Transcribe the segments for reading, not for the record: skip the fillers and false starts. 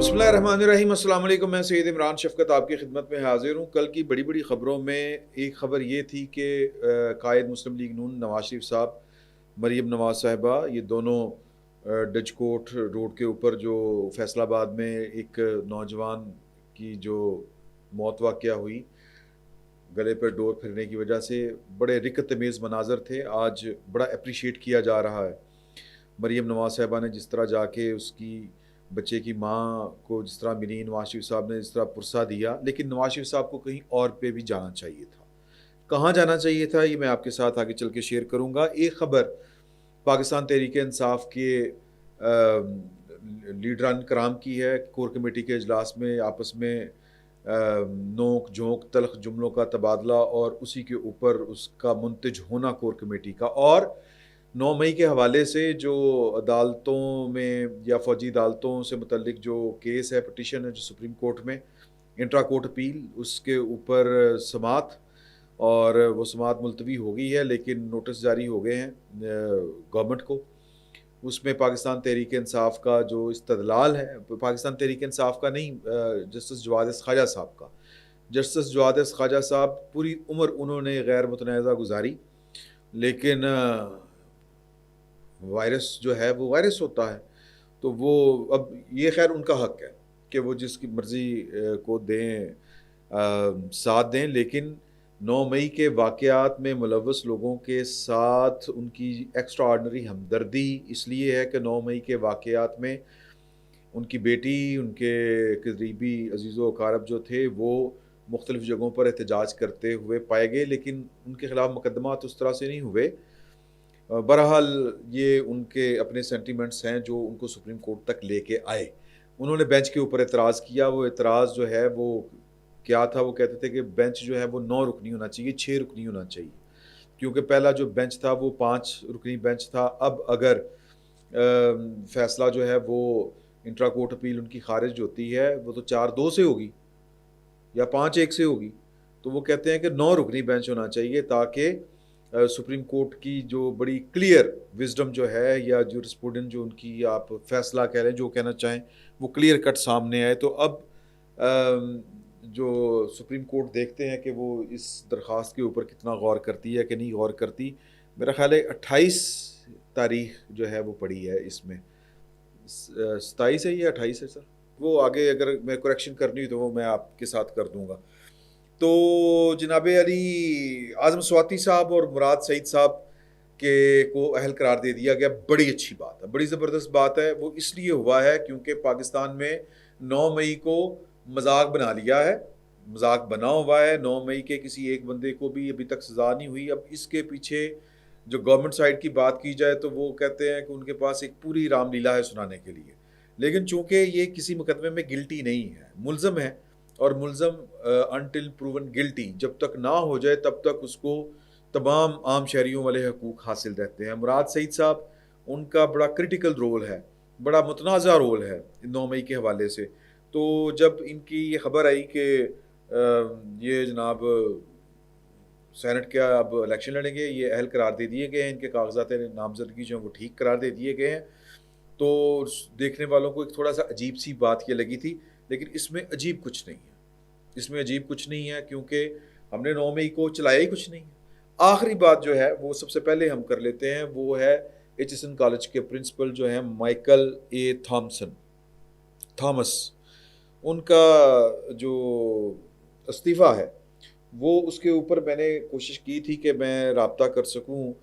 बिस्मिल्लाहिर्रहमानिर्रहीम। अस्सलाम वालेकुम। मैं सैयद इमरान शफ़क़त आपकी खिदमत में हाज़िर हूँ। कल की बड़ी बड़ी ख़बरों में एक ख़बर ये थी कि कायद मुस्लिम लीग नून नवाज़ शरीफ साहब, मरीम नवाज़ साहिबा, ये दोनों डचकोट रोड के ऊपर जो फैसलाबाद में एक नौजवान की जो मौत वाक़या हुई गले पर डोर फिरने की वजह से, बड़े रिक्कत तमीज़ मनाज़र थे। आज बड़ा एप्रिशिएट किया जा रहा है। मरीम नवाज़ साहिबा ने जिस तरह जाके उसकी बच्चे की माँ को जिस तरह मिली, नवाज़ शरीफ साहब ने जिस तरह पुरसा दिया, लेकिन नवाज़ शरीफ साहब को कहीं और पे भी जाना चाहिए था। कहाँ जाना चाहिए था, ये मैं आपके साथ आगे चल के शेयर करूँगा। एक ख़बर पाकिस्तान तहरीक-ए-इंसाफ के लीडरान कराम की है। कोर कमेटी के इजलास में आपस में नोक झोंक तल्ख़ जुमलों का तबादला और उसी के ऊपर उसका मुंतज होना कोर कमेटी का। और 9 मई के हवाले से जो अदालतों में या फ़ौजी अदालतों से मुतल्लिक जो केस है, पिटीशन है जो सुप्रीम कोर्ट में, इंट्रा कोर्ट अपील, उसके ऊपर समाअत, और वो समाअत मुलतवी हो गई है, लेकिन नोटिस जारी हो गए हैं गवर्नमेंट को। उसमें पाकिस्तान तहरीक-ए-इंसाफ का जो इस्तदलाल है, पाकिस्तान तहरीक-ए-इंसाफ का नहीं, जस्टिस जवाद ख़्वाजा साहब का। जस्टिस जवाद ख़्वाजा साहब पूरी उम्र उन्होंने गैर मुतनाज़ा गुज़ारी, लेकिन वायरस जो है वो वायरस होता है। तो वो अब ये ख़ैर उनका हक़ है कि वो जिसकी मर्ज़ी को दें, साथ दें, लेकिन 9 मई के वाक़यात में मुलव्वस लोगों के साथ उनकी एक्स्ट्रा ऑर्डिनरी हमदर्दी इसलिए है कि 9 मई के वाक़यात में उनकी बेटी, उनके करीबी अज़ीज़ो अकारब जो थे, वो मुख्तलिफ़ जगहों पर एहतजाज करते हुए पाए गए, लेकिन उनके ख़िलाफ़ मुकदमात उस तरह से नहीं हुए। बहरहाल ये उनके अपने सेंटिमेंट्स हैं जो उनको सुप्रीम कोर्ट तक लेके आए। उन्होंने बेंच के ऊपर एतराज़ किया। वो एतराज़ जो है वो क्या था, वो कहते थे कि बेंच जो है वो 9 रुकनी होना चाहिए, 6 रुकनी होना चाहिए, क्योंकि पहला जो बेंच था वो 5 रुकनी बेंच था। अब अगर फैसला जो है वो इंट्रा कोर्ट अपील उनकी खारिज होती है, वो तो 4-2 से होगी या 5-1 से होगी। तो वो कहते हैं कि 9 रुकनी बेंच होना चाहिए, ताकि सुप्रीम कोर्ट की जो बड़ी क्लियर विज़डम जो है, या जूरिस्प्रूडेंस जो उनकी, आप फैसला कह लें, जो कहना चाहें, वो क्लियर कट सामने आए। तो अब जो सुप्रीम कोर्ट देखते हैं कि वो इस दरख्वास्त के ऊपर कितना गौर करती है कि नहीं गौर करती। मेरा ख़्याल है 28 तारीख जो है वो पड़ी है इसमें, 27 है या 28 है सर? वो आगे अगर मैं करेक्शन करनी हो तो वो मैं आपके साथ कर दूँगा। तो जनाब अली आज़म स्वाति साहब और मुराद सईद साहब के को अहल करार दे दिया गया। बड़ी अच्छी बात है, बड़ी ज़बरदस्त बात है। वो इसलिए हुआ है क्योंकि पाकिस्तान में 9 मई को मजाक बना लिया है, मजाक बना हुआ है। 9 मई के किसी एक बंदे को भी अभी तक सज़ा नहीं हुई। अब इसके पीछे जो गवर्नमेंट साइड की बात की जाए तो वो कहते हैं कि उनके पास एक पूरी रामलीला है सुनाने के लिए, लेकिन चूंकि ये किसी मुकदमे में गिल्टी नहीं है, मुल्ज़म है, और मुल्ज़म अनटिल प्रूवन गिल्टी जब तक ना हो जाए तब तक उसको तमाम आम शहरियों वाले हकूक़ हासिल रहते हैं। मुराद सईद साहब, उनका बड़ा क्रिटिकल रोल है, बड़ा मुतनाज़ा रोल है 9 मई के हवाले से। तो जब इनकी ये खबर आई कि ये जनाब सेनेट के अब इलेक्शन लड़ेंगे, ये अहल करार दे दिए गए हैं, इनके कागजात नामजदगी जो हैं वो ठीक करार दे दिए गए हैं, तो देखने वालों को एक थोड़ा सा अजीब सी बात ये लगी थी। लेकिन इसमें अजीब कुछ नहीं है, इसमें अजीब कुछ नहीं है, क्योंकि हमने 9 मई को चलाया ही कुछ नहीं है। आखिरी बात जो है वो सबसे पहले हम कर लेते हैं, वो है एचएसएन कॉलेज के प्रिंसिपल जो हैं माइकल ए थॉमस, उनका जो इस्तीफ़ा है वो, उसके ऊपर मैंने कोशिश की थी कि मैं राब्ता कर सकूं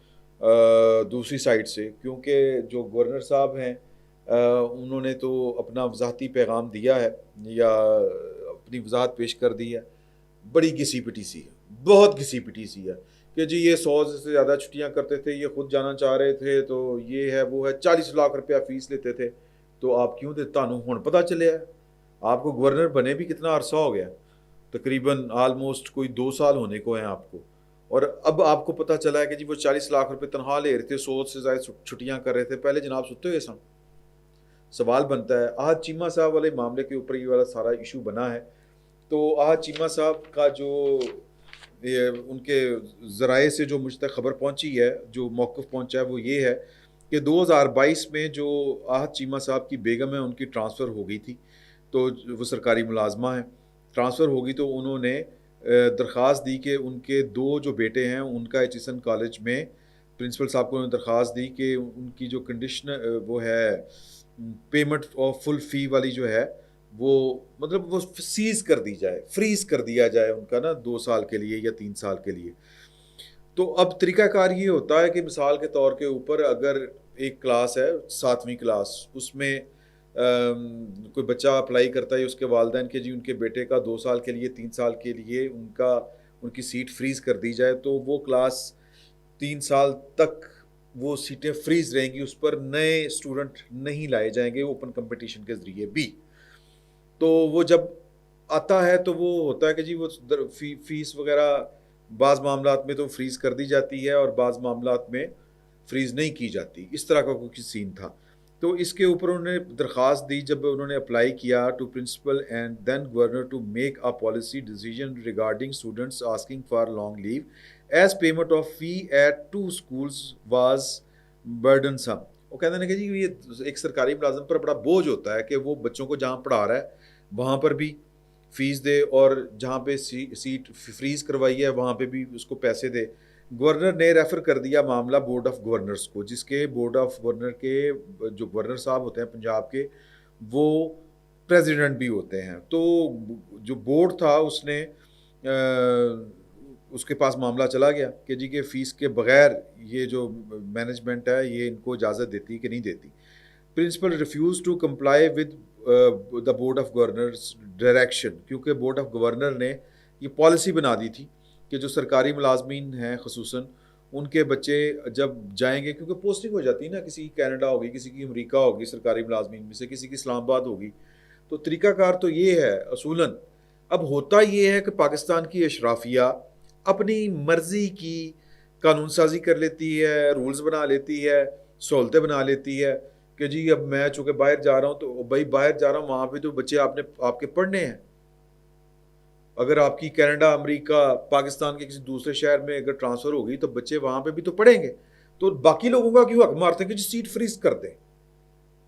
दूसरी साइड से, क्योंकि जो गवर्नर साहब हैं उन्होंने तो अपना वजाहती पैगाम दिया है या अपनी वजाहत पेश कर दी है। बड़ी घिसी पिटी सी है, बहुत घिसी पिटी सी है कि जी ये 100 से ज़्यादा छुट्टियां करते थे, ये खुद जाना चाह रहे थे, तो ये है वो है, 40 लाख रुपया फीस लेते थे, तो आप क्यों दे, तानू हुण पता चलिया है। आपको गवर्नर बने भी कितना अरसा हो गया, तकरीबन आलमोस्ट कोई 2 साल होने को हैं आपको, और अब आपको पता चला है कि जी वो 40 लाख रुपए तनख्वाह ले रहे थे, 100 से ज़्यादा छुट्टियां कर रहे थे। पहले जनाब सुते हुए सन। सवाल बनता है, आहद चीमा साहब वाले मामले के ऊपर ये वाला सारा इशू बना है। तो आहद चीमा साहब का जो ये उनके ज़राए से जो मुझ तक खबर पहुंची है, जो मौक़िफ़ पहुंचा है, वो ये है कि 2022 में जो आहद चीमा साहब की बेगम है उनकी ट्रांसफ़र हो गई थी। तो वो सरकारी मुलाजमा है, ट्रांसफ़र होगी तो उन्होंने दरख्वास्त दी कि उनके 2 जो बेटे हैं उनका एचिसन कॉलेज में प्रिंसिपल साहब को उन्होंने दरख्वास्त दी कि उनकी जो कंडीशन वो है पेमेंट ऑफ फुल फ़ी वाली जो है वो मतलब वो सीज़ कर दी जाए, फ्रीज़ कर दिया जाए उनका ना 2 साल के लिए या 3 साल के लिए। तो अब तरीक़ाकार ये होता है कि मिसाल के तौर के ऊपर अगर एक क्लास है 7वीं क्लास, उसमें कोई बच्चा अप्लाई करता है उसके वालिदैन के जी उनके बेटे का 2 साल के लिए 3 साल के लिए उनकी सीट फ्रीज़ कर दी जाए, तो वो क्लास 3 साल तक वो सीटें फ्रीज़ रहेंगी, उस पर नए स्टूडेंट नहीं लाए जाएंगे ओपन कंपटीशन के ज़रिए भी। तो वो जब आता है तो वो होता है कि जी वो फीस वगैरह बाज़ मामलात में तो फ्रीज़ कर दी जाती है और बाज़ मामलात में फ्रीज़ नहीं की जाती, इस तरह का कुछ सीन था। तो इसके ऊपर उन्होंने दरख्वास्त दी, जब उन्होंने अप्लाई किया to principal and then governor to make a policy decision regarding students asking for long leave as payment of fee at 2 schools was burdensome. वो कहते हैं कि जी ये एक सरकारी मुलाजिम पर बड़ा बोझ होता है कि वो बच्चों को जहाँ पढ़ा रहा है वहाँ पर भी फीस दे और जहाँ पे सीट फ्रीज करवाई है वहाँ पे भी उसको पैसे दे। गवर्नर ने रेफ़र कर दिया मामला बोर्ड ऑफ गवर्नर्स को, जिसके बोर्ड ऑफ गवर्नर के जो गवर्नर साहब होते हैं पंजाब के, वो प्रेसिडेंट भी होते हैं। तो जो बोर्ड था उसने उसके पास मामला चला गया कि जी के फ़ीस के बगैर ये जो मैनेजमेंट है ये इनको इजाज़त देती कि नहीं देती। Principal refuse to comply with the board of governors direction, क्योंकि बोर्ड ऑफ गवर्नर ने ये पॉलिसी बना दी थी कि जो सरकारी मुलाजमीन हैं ख़ुसूसन उनके बच्चे जब जाएंगे, क्योंकि पोस्टिंग हो जाती है ना, किसी की कनाडा होगी, किसी की अमेरिका होगी सरकारी मुलाजमीन में से, किसी की इस्लामाबाद होगी। तो तरीक़ाकार तो ये है असूलन। अब होता ये है कि पाकिस्तान की अशराफिया अपनी मर्ज़ी की कानून साजी कर लेती है, रूल्स बना लेती है, सहूलतें बना लेती है कि जी अब मैं चूँकि बाहर जा रहा हूँ तो भाई बाहर जा रहा हूँ वहाँ पे तो बच्चे आपके पढ़ने हैं। अगर आपकी कनाडा, अमेरिका, पाकिस्तान के किसी दूसरे शहर में अगर ट्रांसफ़र होगी तो बच्चे वहाँ पे भी तो पढ़ेंगे। तो बाकी लोगों का क्यों हक मारते हैं कि जी सीट फ्रीज कर दें,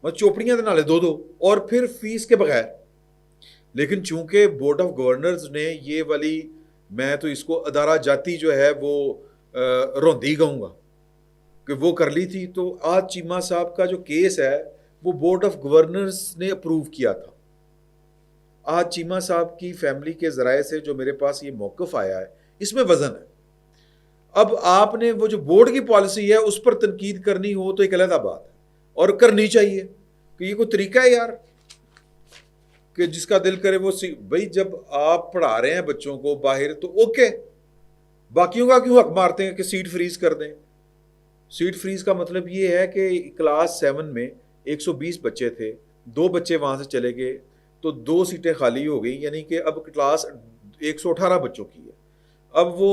मतलब चोपड़ियाँ तो नाले 2-2 और फिर फीस के बगैर। लेकिन चूंकि बोर्ड ऑफ गवर्नर्स ने ये वाली, मैं तो इसको अदारा जाती जो है वो रौंदी कहूँगा कि वो कर ली थी। तो आज चीमा साहब का जो केस है वो बोर्ड ऑफ गवर्नर्स ने अप्रूव किया था। आज चीमा साहब की फैमिली के ज़राए से जो मेरे पास ये मौक़िफ़ आया है इसमें वज़न है। अब आपने वो जो बोर्ड की पॉलिसी है उस पर तनकीद करनी हो तो एक अलग बात है और करनी चाहिए कि ये कोई तरीका है यार कि जिसका दिल करे वो भाई जब आप पढ़ा रहे हैं बच्चों को बाहर तो ओके, बाकियों का क्यों हक मारते हैं कि सीट फ्रीज कर दें। सीट फ्रीज का मतलब ये है कि क्लास 7 में 120 बच्चे थे, 2 बच्चे वहाँ से चले गए तो 2 सीटें खाली हो गई, यानी कि अब क्लास 118 बच्चों की है। अब वो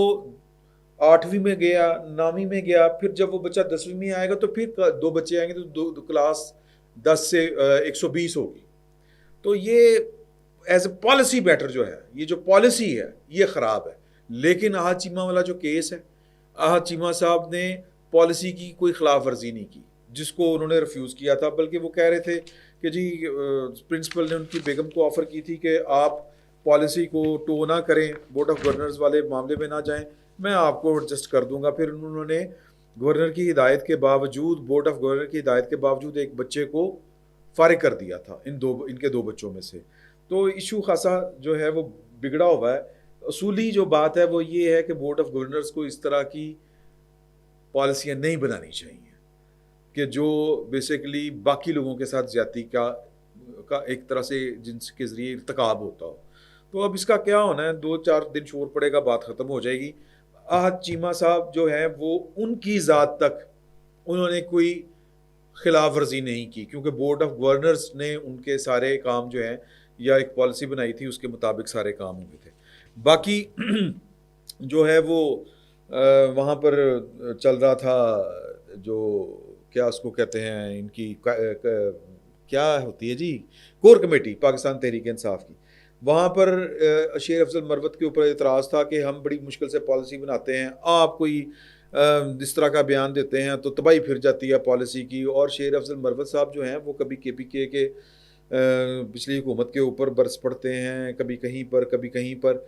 8वीं में गया, 9वीं में गया, फिर जब वो बच्चा 10वीं में आएगा तो फिर 2 बच्चे आएंगे तो दो क्लास 10 से 120 होगी। तो ये एज ए पॉलिसी मैटर जो है, ये जो पॉलिसी है ये ख़राब है। लेकिन आहा चीमा वाला जो केस है, आहा चीमा साहब ने पॉलिसी की कोई खिलाफ वर्जी नहीं की जिसको उन्होंने रिफ्यूज़ किया था, बल्कि वो कह रहे थे कि जी प्रिंसिपल ने उनकी बेगम को ऑफ़र की थी कि आप पॉलिसी को टो ना करें, बोर्ड ऑफ गवर्नर्स वाले मामले में ना जाएं, मैं आपको एडजस्ट कर दूंगा। फिर उन्होंने गवर्नर की हिदायत के बावजूद, बोर्ड ऑफ गवर्नर की हिदायत के बावजूद एक बच्चे को फारिग कर दिया था इनके 2 बच्चों में से। तो इशू खासा जो है वो बिगड़ा हुआ है। असूली जो बात है वो ये है कि बोर्ड ऑफ गवर्नर्स को इस तरह की पॉलिसियाँ नहीं बनानी चाहिए कि जो बेसिकली बाकी लोगों के साथ ज्यादती का एक तरह से जिनके ज़रिए इर्तिकाब होता हो। तो अब इसका क्या होना है, 2-4 दिन शोर पड़ेगा, बात ख़त्म हो जाएगी। आहत चीमा साहब जो हैं वो उनकी ज़ात तक उन्होंने कोई खिलाफ वर्जी नहीं की, क्योंकि बोर्ड ऑफ गवर्नर्स ने उनके सारे काम जो हैं या एक पॉलिसी बनाई थी उसके मुताबिक सारे काम हुए थे। बाकी जो है वो वहाँ पर चल रहा था, जो क्या उसको कहते हैं, इनकी क्या होती है जी, कोर कमेटी पाकिस्तान तहरीक इंसाफ की, वहाँ पर शेर अफजल मरवत के ऊपर एतराज़ था कि हम बड़ी मुश्किल से पॉलिसी बनाते हैं, आप कोई इस तरह का बयान देते हैं तो तबाही फिर जाती है पॉलिसी की। और शेर अफजल मरवत साहब जो हैं वो कभी KPK के पिछली हुकूमत के ऊपर बरस पड़ते हैं, कभी कहीं पर कभी कहीं पर।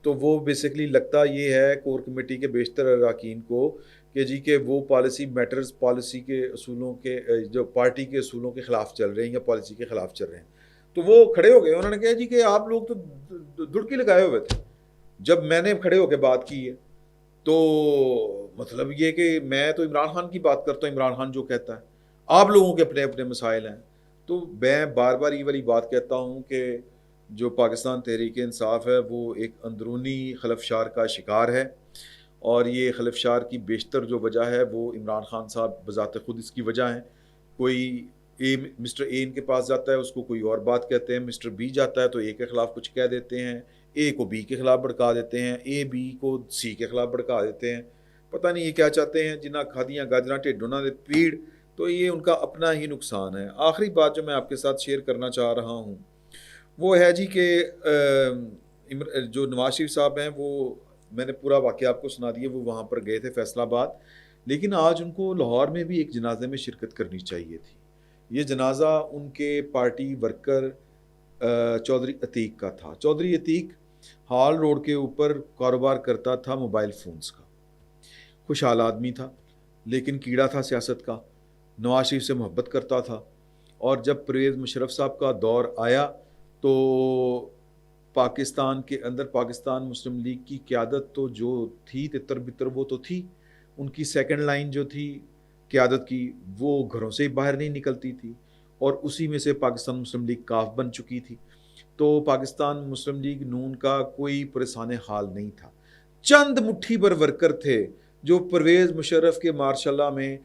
तो वो बेसिकली लगता ये है कोर कमेटी के बेशतर अरकान को कि जी के वो पॉलिसी मैटर्स, पॉलिसी के असूलों के जो पार्टी के असूलों के ख़िलाफ़ चल रहे हैं या पॉलिसी के ख़िलाफ़ चल रहे हैं। तो वो खड़े हो गए, उन्होंने कहा जी कि आप लोग तो दुड़की लगाए हुए थे जब मैंने खड़े होकर बात की है। तो मतलब ये कि मैं तो इमरान खान की बात करता हूँ, इमरान खान जो कहता है, आप लोगों के अपने अपने मसाइल हैं। तो मैं बार बार ये वाली बात कहता हूँ कि जो पाकिस्तान तहरीक इंसाफ है वो एक अंदरूनी खलफशार का शिकार है, और ये खलफशार की बेशतर जो वजह है वो इमरान खान साहब बज़ात खुद इसकी वजह है। कोई मिस्टर ए इनके पास जाता है, उसको कोई और बात कहते हैं, मिस्टर बी जाता है तो ए के ख़िलाफ़ कुछ कह देते हैं, ए को बी के ख़िलाफ़ भड़का देते हैं, ए बी को सी के ख़िलाफ़ भड़का देते हैं। पता नहीं ये क्या चाहते हैं, जिन्ना खादियाँ गाजरा ढिड्डों दे पीड़। तो ये उनका अपना ही नुकसान है। आखिरी बात जो मैं आपके साथ शेयर करना चाह रहा हूँ वो है जी कि जो नवाज शरीफ साहब हैं वो, मैंने पूरा वाक़या आपको सुना दिया, वो वहाँ पर गए थे फैसलाबाद, लेकिन आज उनको लाहौर में भी एक जनाजे में शिरकत करनी चाहिए थी। ये जनाजा उनके पार्टी वर्कर चौधरी अतीक का था। चौधरी अतीक हाल रोड के ऊपर कारोबार करता था मोबाइल फ़ोन्स का। खुशहाल आदमी था, लेकिन कीड़ा था सियासत का। नवाज शरीफ से मोहब्बत करता था, और जब परवेज़ मुशर्रफ साहब का दौर आया तो पाकिस्तान के अंदर पाकिस्तान मुस्लिम लीग की क़यादत तो जो थी तितर बितर वो तो थी, उनकी सेकंड लाइन जो थी क़यादत की वो घरों से ही बाहर नहीं निकलती थी, और उसी में से पाकिस्तान मुस्लिम लीग काफ बन चुकी थी। तो पाकिस्तान मुस्लिम लीग नून का कोई परेशान हाल नहीं था। चंद मुट्ठी भर वर्कर थे जो परवेज़ मुशर्रफ के मार्शल्ला में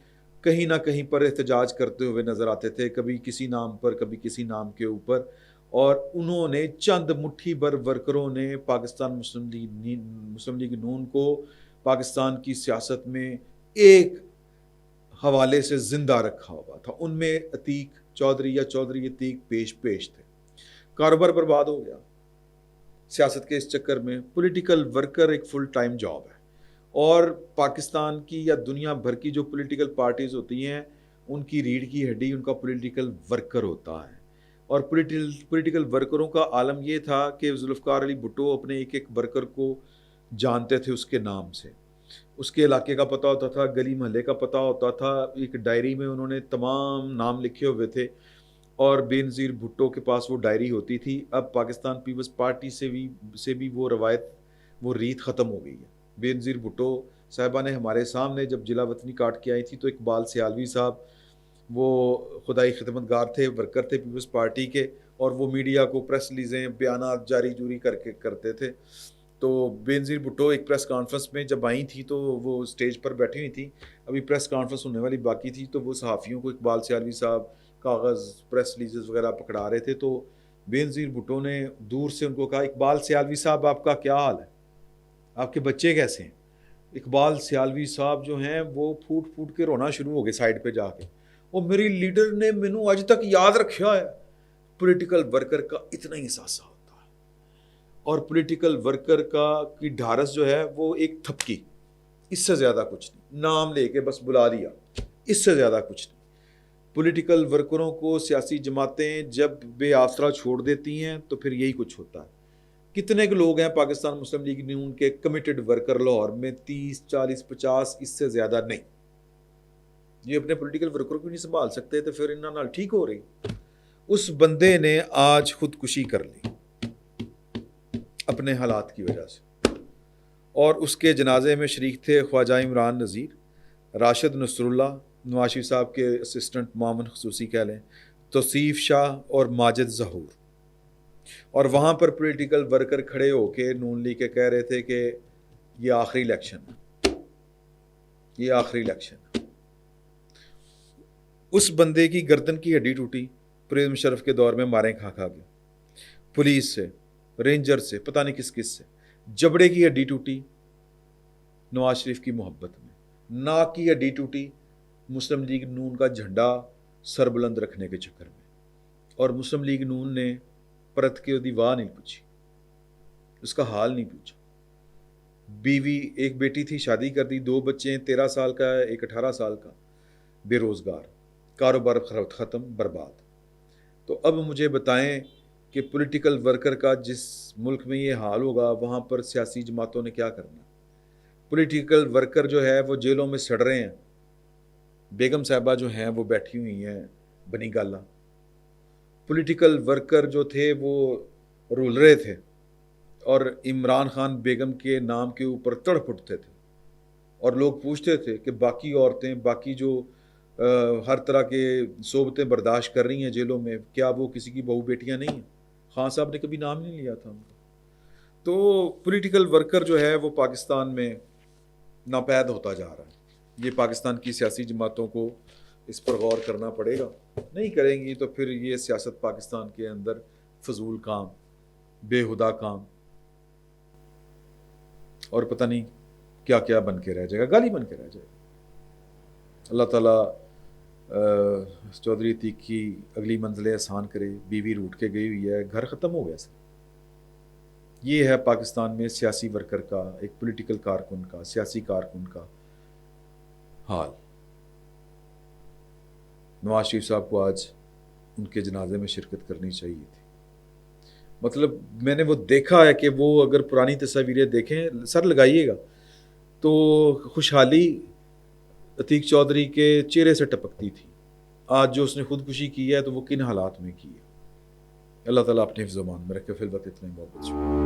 कहीं ना कहीं पर एहतजाज करते हुए नज़र आते थे, कभी किसी नाम पर कभी किसी नाम के ऊपर। और उन्होंने चंद मुट्ठी भर वर्करों ने पाकिस्तान मुस्लिम लीग नून को पाकिस्तान की सियासत में एक हवाले से ज़िंदा रखा हुआ था। उनमें अतीक चौधरी या चौधरी अतीक पेश पेश थे। कारोबार बर्बाद हो गया सियासत के इस चक्कर में। पॉलिटिकल वर्कर एक फुल टाइम जॉब है, और पाकिस्तान की या दुनिया भर की जो पॉलिटिकल पार्टीज़ होती हैं उनकी रीढ़ की हड्डी उनका पॉलिटिकल वर्कर होता है। और पॉलिटिकल वर्करों का आलम यह था कि जुल्फ़िकार अली भुट्टो अपने एक एक वर्कर को जानते थे उसके नाम से, उसके इलाके का पता होता था, गली मोहल्ले का पता होता था। एक डायरी में उन्होंने तमाम नाम लिखे हुए थे, और बेनज़ीर भुट्टो के पास वो डायरी होती थी। अब पाकिस्तान पीपल्स पार्टी से भी वो रवायत, वो रीत ख़त्म हो गई है। बेनज़ीर भुट्टो साहिबा ने हमारे सामने जब जिला वतनी काट के आई थी तो इकबाल सियालवी साहब वो खुदाई खिदमतगार थे, वर्कर थे पीपल्स पार्टी के, और वो मीडिया को प्रेस रिलीज़ें बयानात जारी जूरी करके करते थे। तो बेनज़ीर भुट्टो एक प्रेस कॉन्फ्रेंस में जब आई थी तो वो स्टेज पर बैठी हुई थी, अभी प्रेस कॉन्फ्रेंस होने वाली बाकी थी, तो वो सहाफ़ियों को इकबाल सियालवी साहब कागज़ प्रेस रिलीज़ेस वगैरह पकड़ा रहे थे। तो बेनज़ीर भुट्टो ने दूर से उनको कहा, इकबाल सियालवी साहब आपका क्या हाल है, आपके बच्चे कैसे हैं? इकबाल सियालवी साहब जो हैं वो फूट फूट के रोना शुरू हो गए साइड पे जाके। वो मेरी लीडर ने मैनू अज तक याद रखा है। पॉलिटिकल वर्कर का इतना ही एहसास होता है, और पॉलिटिकल वर्कर का की ढारस जो है वो एक थपकी, इससे ज़्यादा कुछ नहीं, नाम लेके बस बुला लिया, इससे ज़्यादा कुछ नहीं। पॉलिटिकल वर्करों को सियासी जमातें जब बेआसरा छोड़ देती हैं तो फिर यही कुछ होता है। कितने के लोग हैं पाकिस्तान मुस्लिम लीग नून के कमिटेड वर्कर लाहौर में? 30, 40, 50, इससे ज़्यादा नहीं। ये अपने पॉलिटिकल वर्कर को नहीं संभाल सकते तो फिर इन्होंने नाल ठीक हो रही। उस बंदे ने आज खुदकुशी कर ली अपने हालात की वजह से, और उसके जनाजे में शरीक थे ख्वाजा इमरान नज़ीर, राशिद नसरुल्लाह, नवाज शरीफ साहब के असिस्टेंट मामन खसूसी कह लें, तौसीफ़ शाह और माजिद ज़हूर। और वहाँ पर पॉलिटिकल वर्कर खड़े होके नून लीग के कह रहे थे कि ये आखिरी इलेक्शन है, ये आखिरी इलेक्शन है। उस बंदे की गर्दन की हड्डी टूटी परवेज़ मुशर्रफ के दौर में मारें खा खा के, पुलिस से, रेंजर से, पता नहीं किस किस से। जबड़े की हड्डी टूटी नवाज शरीफ की मोहब्बत में, नाक की हड्डी टूटी मुस्लिम लीग नून का झंडा सरबुलंद रखने के चक्कर में। और मुस्लिम लीग नून ने परत के उसकी वाह नहीं पूछी, उसका हाल नहीं पूछा। बीवी, एक बेटी थी, शादी कर दी, 2 बच्चे हैं, 13 साल का एक 18 साल का, बेरोज़गार, कारोबार ख़त्म, बर्बाद। तो अब मुझे बताएं कि पॉलिटिकल वर्कर का जिस मुल्क में ये हाल होगा वहाँ पर सियासी जमातों ने क्या करना। पॉलिटिकल वर्कर जो है वो जेलों में सड़ रहे हैं, बेगम साहिबा जो हैं वो बैठी हुई हैं बनी गाला। पॉलिटिकल वर्कर जो थे वो रुल रहे थे और इमरान खान बेगम के नाम के ऊपर तड़प उठते थे, और लोग पूछते थे कि बाकी औरतें, बाकी जो हर तरह के सोबतें बर्दाश्त कर रही हैं जेलों में, क्या वो किसी की बहू बेटियां नहीं हैं? खान साहब ने कभी नाम नहीं लिया था उनका। तो पॉलिटिकल वर्कर जो है वो पाकिस्तान में नापैद होता जा रहा है। ये पाकिस्तान की सियासी जमातों को इस पर गौर करना पड़ेगा। नहीं करेंगी तो फिर ये सियासत पाकिस्तान के अंदर फजूल काम, बेहुदा काम, और पता नहीं क्या क्या बन के रह जाएगा, गाली बन के रह जाएगा। अल्लाह ताला चौधरी अतीक की अगली मंजिलें आसान करे। बीवी रूठ के गई हुई है, घर ख़त्म हो गया सर। ये है पाकिस्तान में सियासी वर्कर का, एक पॉलिटिकल कारकुन का, सियासी कारकुन का हाल। नवाज शरीफ साहब को आज उनके जनाजे में शिरकत करनी चाहिए थी। मतलब मैंने वो देखा है कि वो, अगर पुरानी तस्वीरें देखें, सर लगाइएगा तो खुशहाली अतीक चौधरी के चेहरे से टपकती थी। आज जो उसने खुदकुशी की है तो वो किन हालात में की है। अल्लाह ताला अपने हिफ्ज़-ओ-मान में रखे। फिल वक्त इतने बहुत